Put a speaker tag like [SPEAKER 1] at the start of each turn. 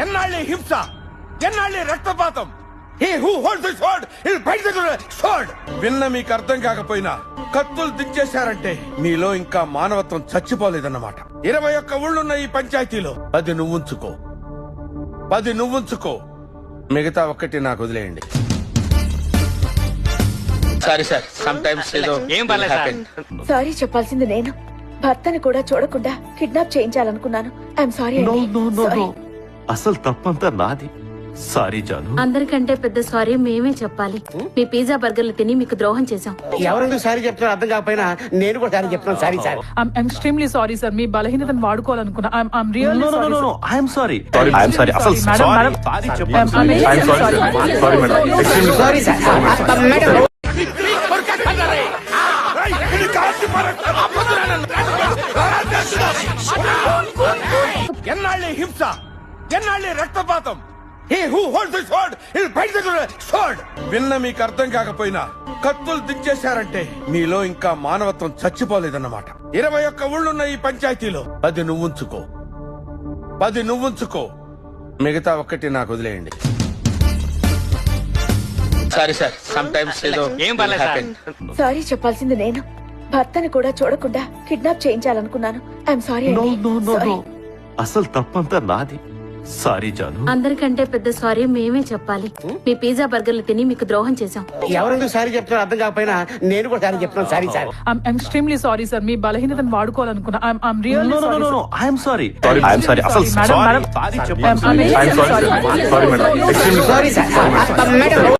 [SPEAKER 1] ఎన్నాళ్ళి హింస, ఎన్నాళ్ళి రక్తపాతం. He who holds the sword, he'll bite the sword. విన్న మీకు అర్థం కాకపోయినా కత్తులు దించేశారంటే మీలో ఇంకా మానవత్వం చచ్చిపోలేదన్నమాట. 21 ఊళ్ళున్న ఈ పంచాయతీలో 10 నువ్వుంచుకో, మిగతా ఒక్కటి నాకు వదిలేయండి.
[SPEAKER 2] సారీ సార్, సమ్ టైమ్స్ ఏదో
[SPEAKER 3] ఏం పర్లేదు సార్.
[SPEAKER 4] సారీ చెప్పాల్సింది నేను. భర్తని కూడా చూడకుండా కిడ్నాప్ చేయించాలనుకున్నాను. I'm sorry.
[SPEAKER 5] అసలు తప్పంతా నాది. సారీ జాను.
[SPEAKER 6] అందరికంటే పెద్ద సారీ మేమే చెప్పాలి. మీ పిజ్జా బర్గర్లు తిని మీకు ద్రోహం చేశాం.
[SPEAKER 7] ఎవరెందుకు సారీ చెప్తున్నారు అర్థం కాకపోయినా నేను కూడా సారీ చెప్తున్నాను. Sorry sir.
[SPEAKER 8] I'm extremely sorry sir. మీ బలహీనతను వాడుకోవాలనుకున్నా. I'm really sorry.
[SPEAKER 5] No. I'm sorry. I'm sorry. అసలు
[SPEAKER 8] Madam,
[SPEAKER 5] sorry.
[SPEAKER 8] madam.
[SPEAKER 5] Sorry
[SPEAKER 8] I'm
[SPEAKER 5] చెప్పాలి.
[SPEAKER 8] really
[SPEAKER 5] I'm sorry.
[SPEAKER 8] sorry.
[SPEAKER 5] Sorry madam. Extremely
[SPEAKER 7] sorry sir. Madam
[SPEAKER 1] ఎన్నాళ్ళి హింస, ఎన్నాళ్ళి రక్తపాతం. He who holds the sword, he'll bite the sword. విన్న మీకు అర్థం కాకపోయినా కత్తులు దించేశారంటే మీలో ఇంకా మానవత్వం చచ్చిపోలేదన్నమాట. 21 ఊళ్ళున్న ఈ పంచాయతీలో 10 నువ్వుంచుకో, మిగతా ఒక్కటి నాకు వదిలేయండి.
[SPEAKER 2] సారీ సార్, సమ్ టైమ్స్ ఏదో
[SPEAKER 3] ఏం పర్లేదు సార్.
[SPEAKER 4] సారీ చెప్పాల్సింది నేను. భర్తని కూడా చూడకుండా కిడ్నాప్ చేయించాలనుకున్నాను. I'm sorry.
[SPEAKER 5] No. అసలు తప్పంతా నాది. సారీ జాను.
[SPEAKER 6] అందరికంటే పెద్ద సారీ మేమే చెప్పాలి. మీ పిజ్జా బర్గర్లు తిని మీకు ద్రోహం చేశాం.
[SPEAKER 7] ఎవరెందుకు సారీ చెప్తున్నారు అర్థం కాకపోయినా నేను కూడా సారీ చెప్తున్నాను. Sorry sir.
[SPEAKER 8] I'm extremely sorry sir. మీ బలహీనతను వాడుకోవాలనుకున్నా. I'm really sorry.
[SPEAKER 5] No. I'm sorry. I'm sorry. అసలు
[SPEAKER 8] Madam,
[SPEAKER 5] sorry.
[SPEAKER 8] madam.
[SPEAKER 5] Sorry
[SPEAKER 8] I'm
[SPEAKER 5] చెప్పాలి.
[SPEAKER 8] really
[SPEAKER 5] I'm sorry.
[SPEAKER 8] sorry.
[SPEAKER 5] Sorry madam. Extremely
[SPEAKER 7] sorry sir. Madam